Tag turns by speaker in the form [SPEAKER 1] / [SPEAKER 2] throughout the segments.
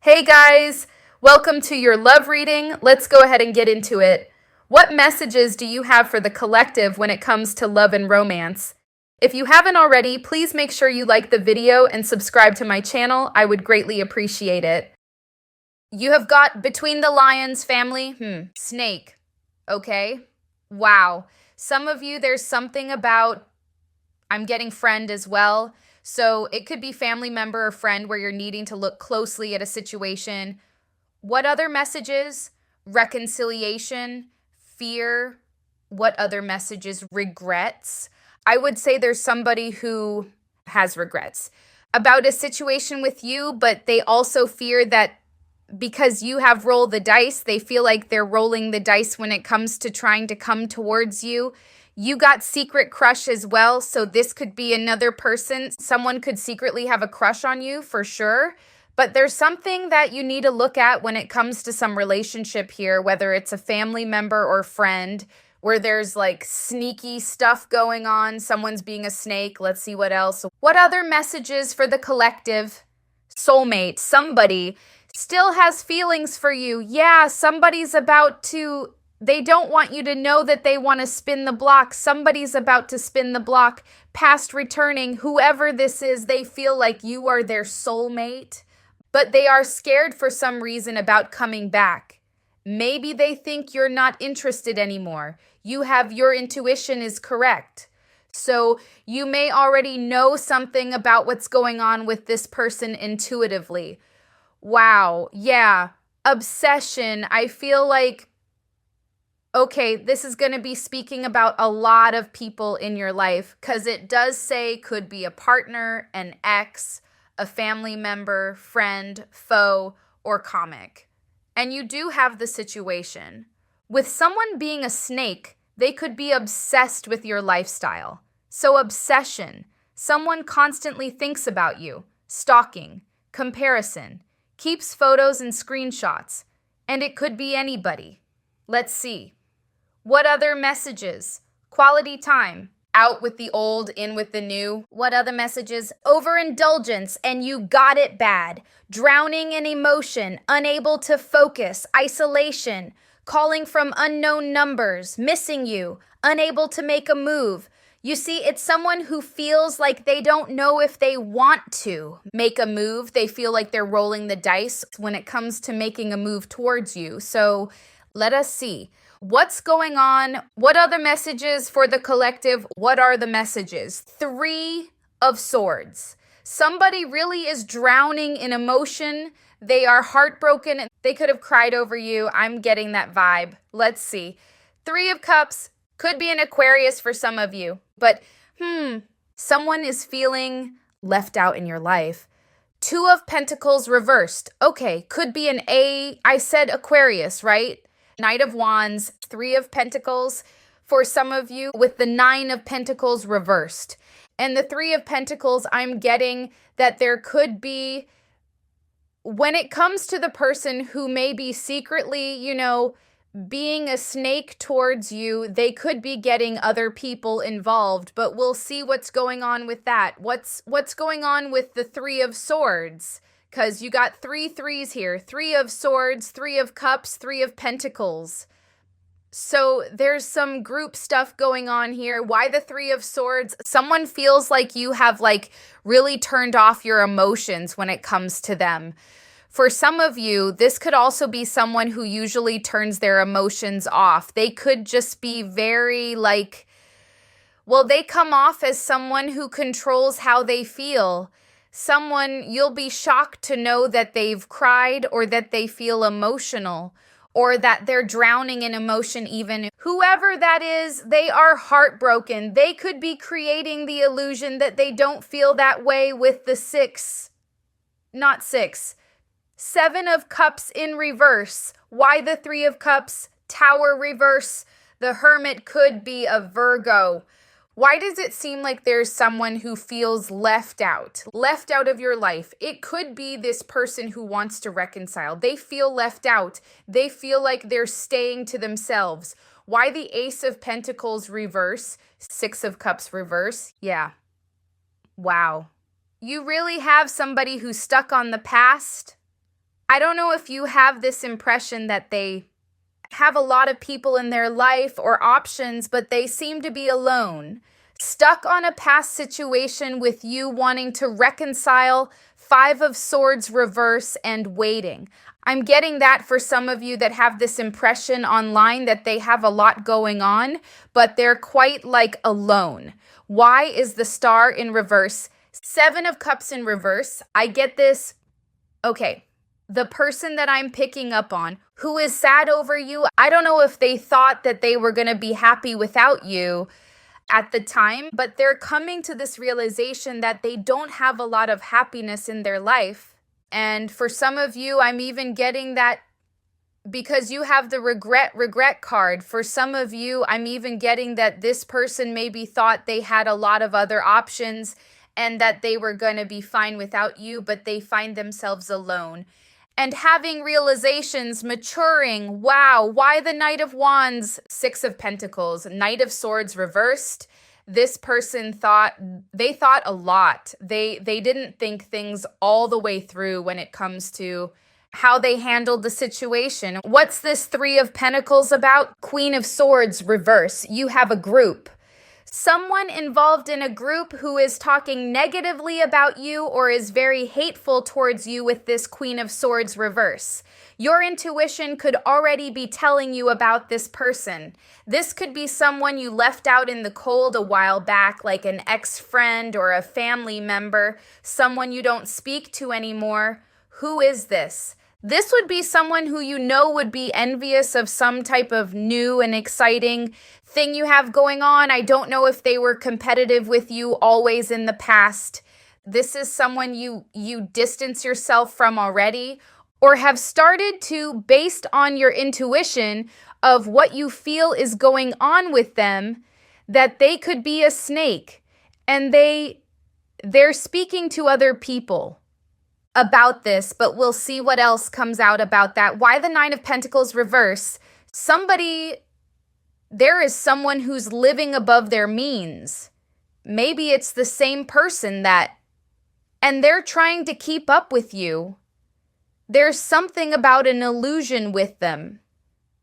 [SPEAKER 1] Hey guys, welcome to your love reading. Let's go ahead and get into it. What messages do you have for the collective when it comes to love and romance? If you haven't already, please make sure you like the video and subscribe to my channel. I would greatly appreciate it. You have got Between the Lions family, snake, okay? Wow. Some of you, there's something about, I'm getting friend as well. So it could be family member or friend where you're needing to look closely at a situation. What other messages? Reconciliation, fear. What other messages? Regrets. I would say there's somebody who has regrets about a situation with you, but they also fear that because you have rolled the dice, they feel like they're rolling the dice when it comes to trying to come towards you. You got secret crush as well, so this could be another person. Someone could secretly have a crush on you for sure, but there's something that you need to look at when it comes to some relationship here, whether it's a family member or friend, where there's like sneaky stuff going on. Someone's being a snake. Let's see what else. What other messages for the collective? Soulmate, somebody still has feelings for you. Yeah, somebody's about to, they don't want you to know that they want to spin the block. Somebody's about to spin the block. Past returning, whoever this is, they feel like you are their soulmate, but they are scared for some reason about coming back. Maybe they think you're not interested anymore. Your intuition is correct. So you may already know something about what's going on with this person intuitively. Wow, yeah, obsession. I feel like, okay, this is going to be speaking about a lot of people in your life because it does say could be a partner, an ex, a family member, friend, foe, or comic. And you do have the situation. With someone being a snake, they could be obsessed with your lifestyle. So obsession, someone constantly thinks about you, stalking, comparison, keeps photos and screenshots, and it could be anybody. Let's see. What other messages? Quality time. Out with the old, in with the new. What other messages? Overindulgence, and you got it bad. Drowning in emotion, unable to focus, isolation, calling from unknown numbers, missing you, unable to make a move. You see, it's someone who feels like they don't know if they want to make a move. They feel like they're rolling the dice when it comes to making a move towards you. So let us see. What's going on? What other messages for the collective? What are the messages? 3 of Swords. Somebody really is drowning in emotion. They are heartbroken. They could have cried over you. I'm getting that vibe. Let's see. 3 of Cups. Could be an Aquarius for some of you, but someone is feeling left out in your life. 2 of Pentacles reversed. Okay, could be an I said Aquarius, right? Knight of Wands, 3 of Pentacles for some of you with the 9 of Pentacles reversed. And the 3 of Pentacles, I'm getting that there could be, when it comes to the person who may be secretly, being a snake towards you, they could be getting other people involved, but we'll see what's going on with that. What's going on with the 3 of Swords? Because you got 3 threes here. 3 of Swords, 3 of Cups, 3 of Pentacles. So there's some group stuff going on here. Why the 3 of Swords? Someone feels like you have really turned off your emotions when it comes to them. For some of you, this could also be someone who usually turns their emotions off. They could just be very they come off as someone who controls how they feel. Someone, you'll be shocked to know that they've cried or that they feel emotional or that they're drowning in emotion even. Whoever that is, they are heartbroken. They could be creating the illusion that they don't feel that way with the 7 of Cups in reverse. Why the 3 of Cups? Tower reverse. The Hermit could be a Virgo. Why does it seem like there's someone who feels left out of your life? It could be this person who wants to reconcile. They feel left out. They feel like they're staying to themselves. Why the Ace of Pentacles reverse? 6 of Cups reverse. Yeah. Wow. You really have somebody who's stuck on the past. I don't know if you have this impression that they have a lot of people in their life or options, but they seem to be alone, stuck on a past situation with you wanting to reconcile, Five of Swords reverse, and waiting. I'm getting that for some of you that have this impression online that they have a lot going on, but they're quite like alone. Why is the Star in reverse? Seven of Cups in reverse. I get this. Okay. The person that I'm picking up on, who is sad over you, I don't know if they thought that they were going to be happy without you at the time, but they're coming to this realization that they don't have a lot of happiness in their life. And for some of you, I'm even getting that because you have the regret card. For some of you, I'm even getting that this person maybe thought they had a lot of other options and that they were going to be fine without you, but they find themselves alone. And having realizations, maturing. Wow, why the Knight of Wands, Six of Pentacles, Knight of Swords reversed. This person thought a lot. They didn't think things all the way through when it comes to how they handled the situation. What's this Three of Pentacles about? Queen of Swords reverse. You have a group. Someone involved in a group who is talking negatively about you or is very hateful towards you with this Queen of Swords reverse. Your intuition could already be telling you about this person. This could be someone you left out in the cold a while back, like an ex-friend or a family member, someone you don't speak to anymore. Who is this? This would be someone who you know would be envious of some type of new and exciting thing you have going on. I don't know if they were competitive with you always in the past. This is someone you distance yourself from already or have started to, based on your intuition of what you feel is going on with them, that they could be a snake and they're speaking to other people about this, but we'll see what else comes out about that. Why the Nine of Pentacles reverse? There is someone who's living above their means. Maybe it's the same person and they're trying to keep up with you. There's something about an illusion with them.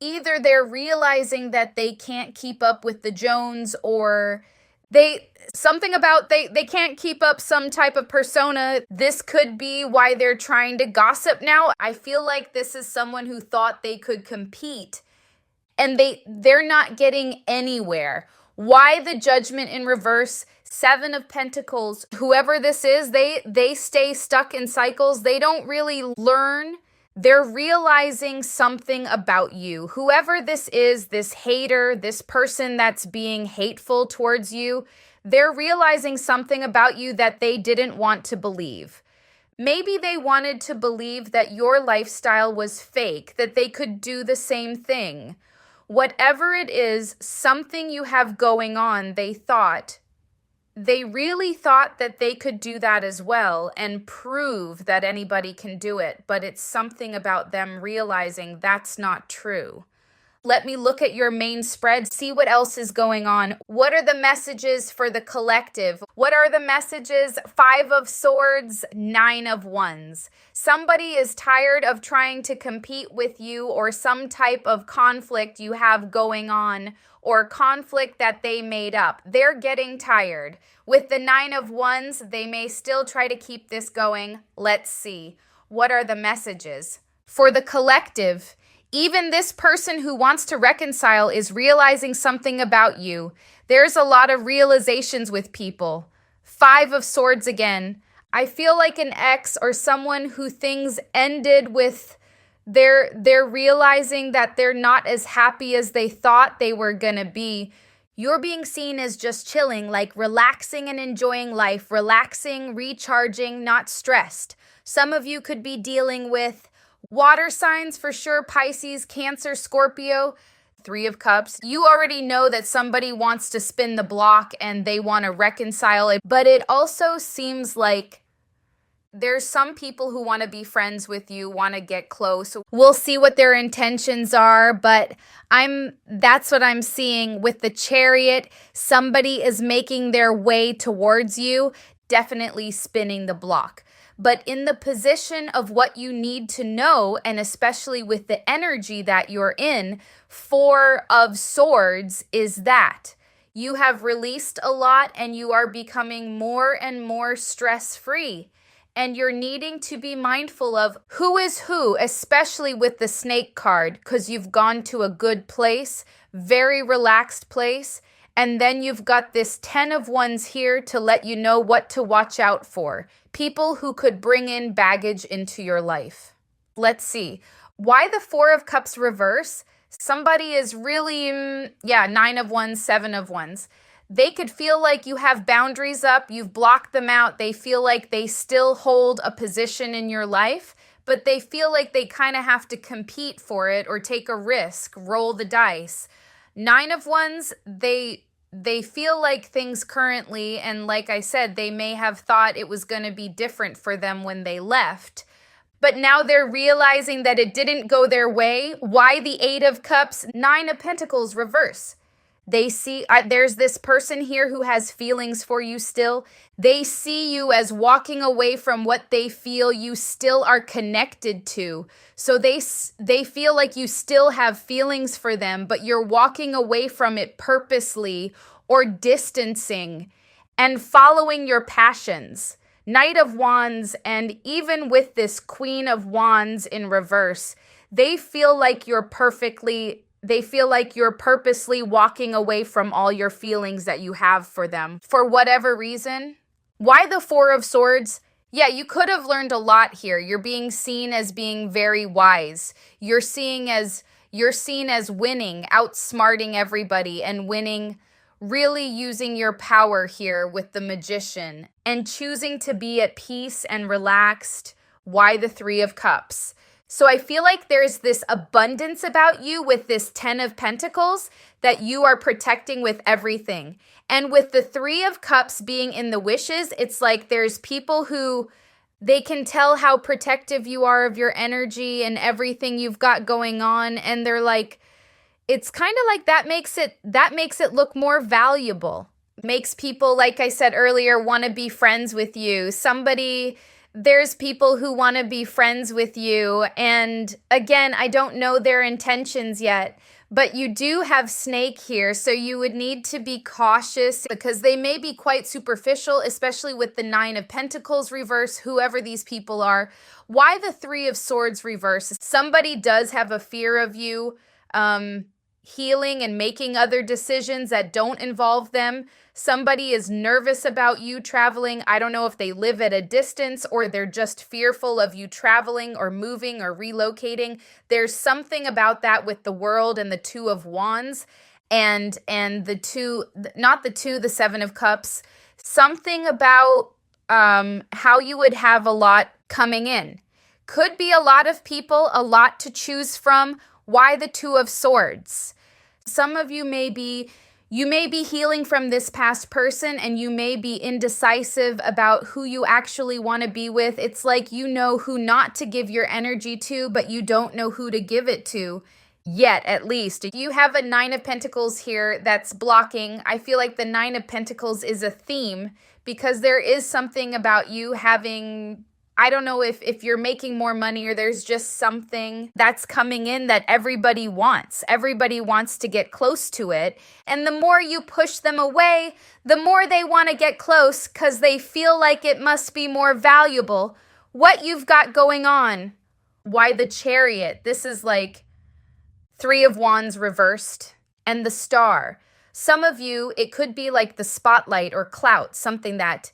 [SPEAKER 1] Either they're realizing that they can't keep up with the Jones or they can't keep up some type of persona. This could be why they're trying to gossip now. I feel like this is someone who thought they could compete and they're not getting anywhere. Why the Judgment in reverse? Seven of Pentacles. Whoever this is, they stay stuck in cycles. They don't really learn. They're realizing something about you. Whoever this is, this hater, this person that's being hateful towards you, they're realizing something about you that they didn't want to believe. Maybe they wanted to believe that your lifestyle was fake, that they could do the same thing. Whatever it is, something you have going on, they really thought that they could do that as well and prove that anybody can do it, but it's something about them realizing that's not true. Let me look at your main spread, see what else is going on. What are the messages for the collective? What are the messages? Five of Swords, Nine of Wands. Somebody is tired of trying to compete with you or some type of conflict you have going on or conflict that they made up. They're getting tired. With the Nine of Wands, they may still try to keep this going. Let's see. What are the messages? For the collective, even this person who wants to reconcile is realizing something about you. There's a lot of realizations with people. Five of Swords again. I feel like an ex or someone who things ended with, they're realizing that they're not as happy as they thought they were gonna be. You're being seen as just chilling, like relaxing and enjoying life, relaxing, recharging, not stressed. Some of you could be dealing with water signs for sure, Pisces, Cancer, Scorpio, Three of Cups. You already know that somebody wants to spin the block and they want to reconcile it, but it also seems like there's some people who want to be friends with you, want to get close. We'll see what their intentions are, but that's what I'm seeing with the Chariot. Somebody is making their way towards you, definitely spinning the block. but in the position of what you need to know, and especially with the energy that you're in, Four of Swords is that you have released a lot and you are becoming more and more stress-free. And you're needing to be mindful of who is who, especially with the Snake card, because you've gone to a good place, very relaxed place. And then you've got this 10 of Wands here to let you know what to watch out for. People who could bring in baggage into your life. Let's see. Why the Four of Cups reverse? Somebody is really, 9 of Wands, 7 of Wands. They could feel like you have boundaries up, you've blocked them out, they feel like they still hold a position in your life, but they feel like they kind of have to compete for it or take a risk, roll the dice. 9 of Wands, they feel like things currently, and like I said, they may have thought it was going to be different for them when they left, but now they're realizing that it didn't go their way. Why the 8 of Cups? 9 of Pentacles reverse. They see, there's this person here who has feelings for you still. They see you as walking away from what they feel you still are connected to. So they feel like you still have feelings for them, but you're walking away from it purposely or distancing and following your passions. Knight of Wands, and even with this Queen of Wands in reverse, they feel like you're purposely walking away from all your feelings that you have for them for whatever reason. Why the Four of Swords? Yeah, you could have learned a lot here. You're being seen as being very wise. You're seen as winning, outsmarting everybody and winning, really using your power here with the Magician and choosing to be at peace and relaxed. Why the Three of Cups? So I feel like there's this abundance about you with this 10 of Pentacles that you are protecting with everything. And with the 3 of Cups being in the wishes, it's like there's people who they can tell how protective you are of your energy and everything you've got going on. And they're like, it's kind of like that makes it look more valuable. Makes people, like I said earlier, want to be friends with you. There's people who want to be friends with you. And again, I don't know their intentions yet, but you do have Snake here. So you would need to be cautious because they may be quite superficial, especially with the 9 of Pentacles reverse, whoever these people are. Why the 3 of Swords reverse? Somebody does have a fear of you healing and making other decisions that don't involve them. Somebody is nervous about you traveling. I don't know if they live at a distance or they're just fearful of you traveling or moving or relocating. There's something about that with the World and the 2 of Wands and the 7 of Cups. Something about how you would have a lot coming in. Could be a lot of people, a lot to choose from. Why the 2 of Swords? Some of you may be healing from this past person and you may be indecisive about who you actually want to be with. It's like you know who not to give your energy to, but you don't know who to give it to yet, at least. You have a 9 of Pentacles here that's blocking. I feel like the 9 of Pentacles is a theme because there is something about you having, I don't know if you're making more money or there's just something that's coming in that everybody wants. Everybody wants to get close to it. And the more you push them away, the more they want to get close because they feel like it must be more valuable. What you've got going on. Why the Chariot? This is like 3 of Wands reversed and the Star. Some of you, it could be like the spotlight or clout, something that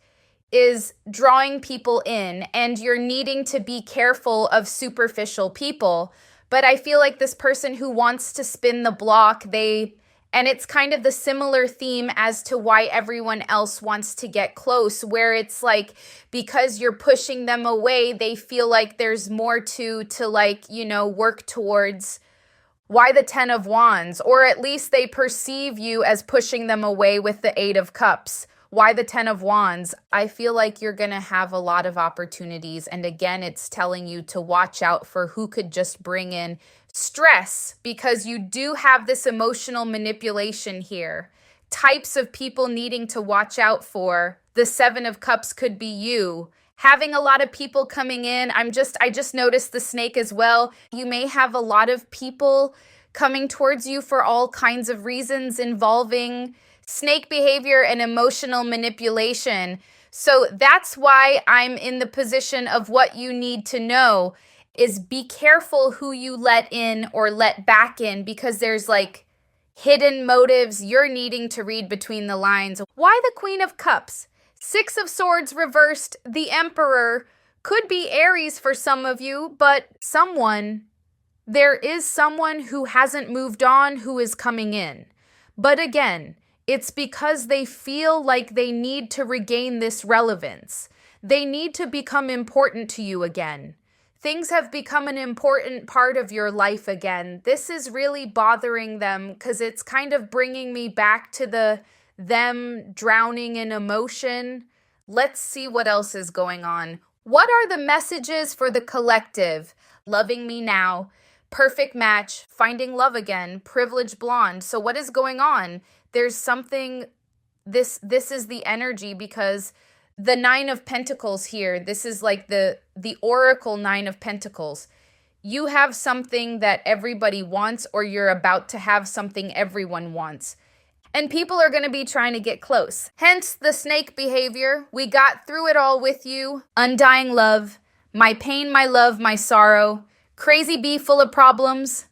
[SPEAKER 1] is drawing people in and you're needing to be careful of superficial people. But I feel like this person who wants to spin the block, and it's kind of the similar theme as to why everyone else wants to get close, where it's like, because you're pushing them away, they feel like there's more to like, work towards. Why the 10 of Wands? Or at least they perceive you as pushing them away with the 8 of Cups. Why the 10 of Wands? I feel like you're going to have a lot of opportunities. And again, it's telling you to watch out for who could just bring in stress because you do have this emotional manipulation here. Types of people needing to watch out for. The 7 of Cups could be you having a lot of people coming in. I just noticed the snake as well. You may have a lot of people coming towards you for all kinds of reasons involving snake behavior and emotional manipulation. So that's why I'm in the position of what you need to know is be careful who you let in or let back in, because there's like hidden motives you're needing to read between the lines. Why the Queen of Cups? Six of Swords reversed, the Emperor. Could be Aries for some of you, but there is someone who hasn't moved on who is coming in. But again, it's because they feel like they need to regain this relevance. They need to become important to you again. Things have become an important part of your life again. This is really bothering them because it's kind of bringing me back to them drowning in emotion. Let's see what else is going on. What are the messages for the collective? Loving me now, perfect match, finding love again, privileged blonde. So what is going on? There's something, this is the energy, because the Nine of Pentacles here, this is like the Oracle Nine of Pentacles. You have something that everybody wants, or you're about to have something everyone wants. And people are going to be trying to get close. Hence the snake behavior. We got through it all with you. Undying love, my pain, my love, my sorrow. Crazy bee full of problems.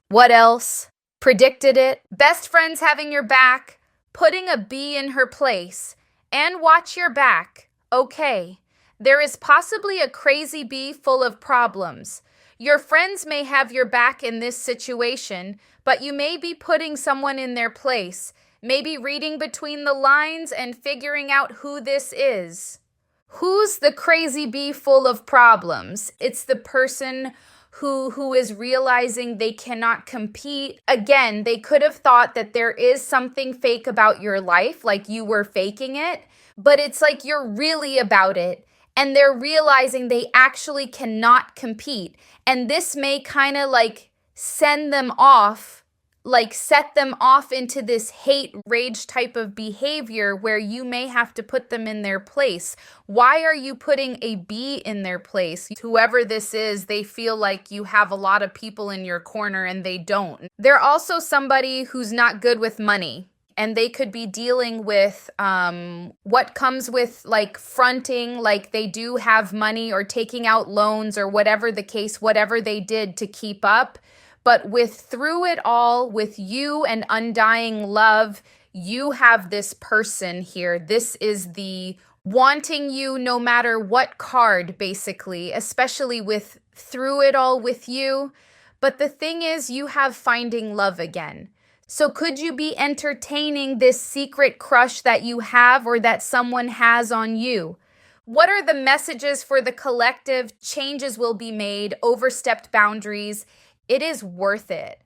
[SPEAKER 1] What else? Predicted it. Best friends having your back. Putting a bee in her place. And watch your back. Okay. There is possibly a crazy bee full of problems. Your friends may have your back in this situation, but you may be putting someone in their place. Maybe reading between the lines and figuring out who this is. Who's the crazy bee full of problems? It's the person who is realizing they cannot compete. Again, they could have thought that there is something fake about your life, like you were faking it, but it's like you're really about it. And they're realizing they actually cannot compete. And this may kind of like send them off, like set them off into this hate, rage type of behavior where you may have to put them in their place. Why are you putting a bee in their place? Whoever this is, they feel like you have a lot of people in your corner and they don't. They're also somebody who's not good with money. And they could be dealing with what comes with like fronting, like they do have money or taking out loans or whatever the case, whatever they did to keep up. But through it all, with you and undying love, you have this person here. This is the wanting you no matter what card, basically, especially with through it all with you. But the thing is, you have finding love again. So could you be entertaining this secret crush that you have or that someone has on you? What are the messages for the collective? Changes will be made, overstepped boundaries. It is worth it.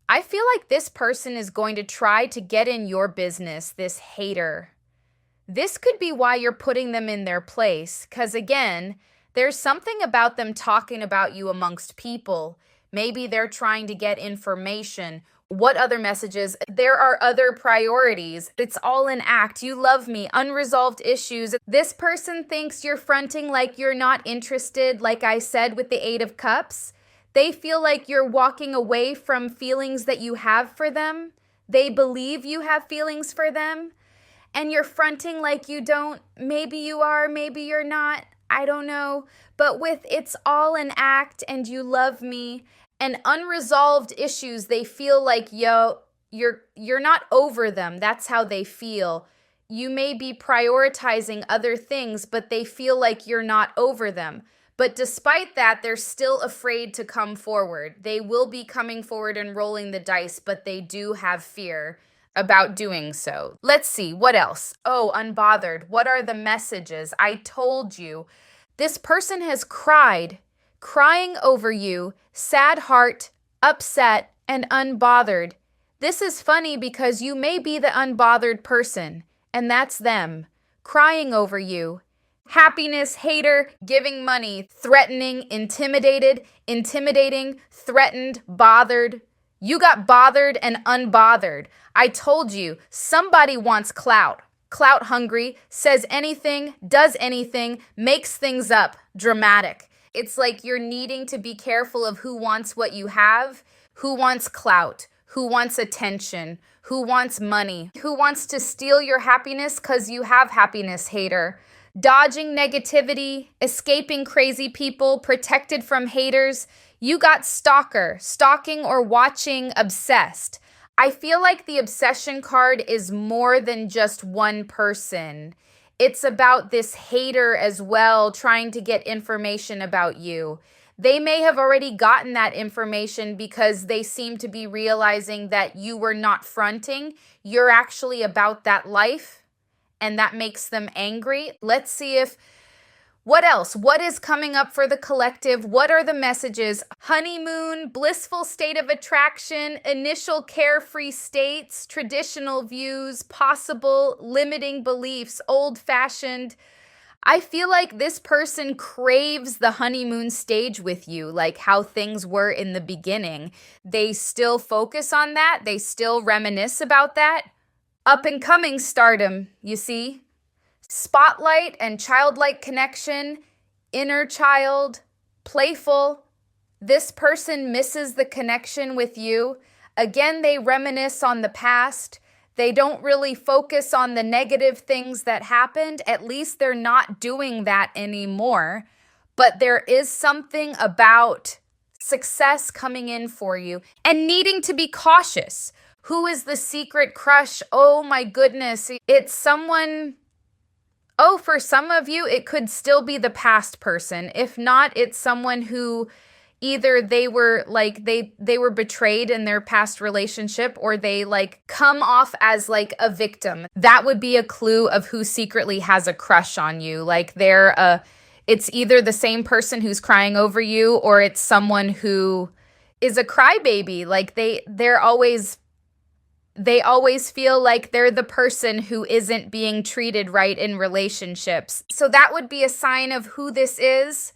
[SPEAKER 1] I feel like this person is going to try to get in your business, this hater. This could be why you're putting them in their place, because again, there's something about them talking about you amongst people. Maybe they're trying to get information. What other messages? There are other priorities. It's all an act. You love me. Unresolved issues. This person thinks you're fronting like you're not interested, like I said with the Eight of Cups. They feel like you're walking away from feelings that you have for them. They believe you have feelings for them. And you're fronting like you don't. Maybe you are, maybe you're not. I don't know. But with it's all an act and you love me. And unresolved issues, they feel like, you're not over them. That's how they feel. You may be prioritizing other things, but they feel like you're not over them. But despite that, they're still afraid to come forward. They will be coming forward and rolling the dice, but they do have fear about doing so. Let's see, what else? Oh, unbothered. What are the messages? I told you. This person has cried, crying over you, sad heart, upset, and unbothered. This is funny because you may be the unbothered person, and that's them, crying over you. Happiness, hater, giving money, threatening, intimidating, threatened, bothered. You got bothered and unbothered. I told you, somebody wants clout. clout hungry, says anything, does anything, makes things up, dramatic. It's like you're needing to be careful of who wants what you have, who wants clout, who wants attention, who wants money, who wants to steal your happiness because you have happiness, hater. Dodging negativity, escaping crazy people, protected from haters. You got stalker, stalking or watching obsessed. I feel like the obsession card is more than just one person. It's about this hater as well, trying to get information about you. They may have already gotten that information because they seem to be realizing that you were not fronting. You're actually about that life, and that makes them angry. Let's see if what else? What is coming up for the collective? What are the messages? Honeymoon, blissful state of attraction, initial carefree states, traditional views, possible, limiting beliefs, old-fashioned. I feel like this person craves the honeymoon stage with you, like how things were in the beginning. They still focus on that. They still reminisce about that. Up and coming stardom, you see? Spotlight and childlike connection, inner child, playful. This person misses the connection with you. Again, they reminisce on the past. They don't really focus on the negative things that happened. At least they're not doing that anymore. But there is something about success coming in for you and needing to be cautious. Who is the secret crush? Oh my goodness. It's someone. Oh, for some of you, it could still be the past person. If not, it's someone who either they were like they were betrayed in their past relationship, or they like come off as like a victim. That would be a clue of who secretly has a crush on you. Like it's either the same person who's crying over you, or it's someone who is a crybaby. Like they always feel like they're the person who isn't being treated right in relationships. So that would be a sign of who this is.